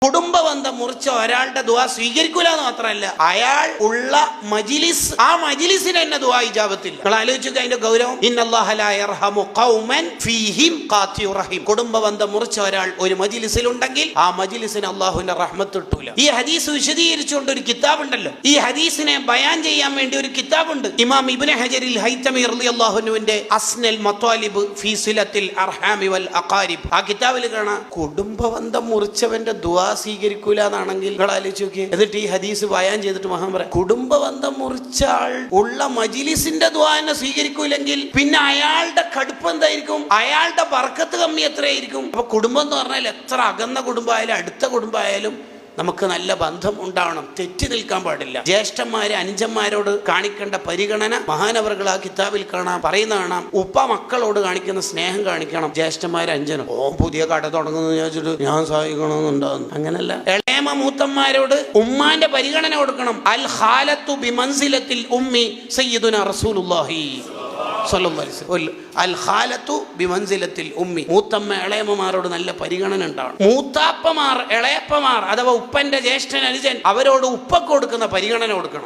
കുടുംബബന്ധം മുറിച്ച ഒരാളുടെ ദുആ സ്വീകരിക്കൂല എന്ന് മാത്രമല്ല, അയാൾ ഉള്ള മജ്ലിസ്, ആ മജ്ലിസിന് തന്നെ ദുആ ഇജാബത്തില്ല. നിങ്ങൾ ആലോചിക്കുക അതിന്റെ ഗൗരവം. ഇന്നല്ലാഹ ലാ യർഹമു ഖൗമൻ ഫീഹിം ഖാതിഉ റഹീം. കുടുംബബന്ധം മുറിച്ച ഒരാൾ ഒരു മജ്ലിസിലുണ്ടെങ്കിൽ ആ മജ്ലിസിന് അല്ലാഹുവിന്റെ റഹ്മത്ത് കിട്ടൂല. ഈ ഹദീസ് വിശദീകരിച്ചുകൊണ്ട് ഒരു കിതാബ് ഉണ്ടല്ലോ, ഈ ഹദീസിനെ ബയാൻ ചെയ്യാൻ വേണ്ടി ഒരു കിതാബുണ്ട്. ഇമാം ഇബ്നു ഹജറിൽ ഹൈതമി റളിയല്ലാഹു അൻഹുവിന്റെ അസ്നൽ മത്വാലിബ് ഫീ സിലത്തിൽ അർഹാമി വൽ അഖാരിബ്, ആ കിതാബിൽ കാണാം കുടുംബബന്ധം മുറിച്ചവന്റെ ദുആ സ്വീകരിക്കൂല എന്നാണെങ്കിൽ നിങ്ങൾ ആലോചിച്ച് നോക്കിയേ. എന്നിട്ട് ഈ ഹദീസ് ബയാൻ ചെയ്തിട്ട് മഹാൻ പറയാം, കുടുംബബന്ധം മുറിച്ച ആൾ ഉള്ള മജ്ലിസിന്റെ ദുആ തന്നെ സ്വീകരിക്കൂലെങ്കിൽ പിന്നെ അയാളുടെ കടുപ്പം എന്തായിരിക്കും, അയാളുടെ ബർക്കത്ത് കമ്മി എത്രയായിരിക്കും. അപ്പൊ കുടുംബം എന്ന് പറഞ്ഞാൽ എത്ര അകന്ന കുടുംബമായാലും അടുത്ത കുടുംബമായാലും നമുക്ക് നല്ല ബന്ധം ഉണ്ടാവണം, തെറ്റി നിൽക്കാൻ പാടില്ല. ജ്യേഷ്ഠന്മാര് അനുജന്മാരോട് കാണിക്കേണ്ട പരിഗണന മഹാനവറുകൾ ആ കിതാബിൽ കാണാം, പറയുന്ന കാണാം. ഉപ്പ മക്കളോട് കാണിക്കുന്ന സ്നേഹം കാണിക്കണം ജ്യേഷ്ഠന്മാര് അഞ്ചനും. പുതിയ കട തുടങ്ങുന്നു വിചാരിച്ചിട്ട് ഞാൻ സഹായിക്കണമെന്നുണ്ടാകുന്നു, അങ്ങനല്ല. ഇളയമ മൂത്തന്മാരോട് ഉമ്മാന്റെ പരിഗണന കൊടുക്കണം. അൽ ഖാലത്തു ബിമൻസിലത്തിൽ ഉമ്മി സയ്യിദുനാ റസൂലുള്ളാഹി സ്വല്ലല്ലാഹു അലൈഹി വസല്ലം. അൽ ഖാലത്തു ബിമൻസിലത്തിൽ ഉമ്മി, മൂത്തമ്മ ഇളയമ്മമാരോട് നല്ല പരിഗണന ഉണ്ടാവണം. മൂത്താപ്പമാർ ഇളയപ്പമാർ അഥവാ ഉപ്പന്റെ ജ്യേഷ്ഠൻ അനുജൻ അവരോട് ഉപ്പക്ക് കൊടുക്കുന്ന പരിഗണന കൊടുക്കണം.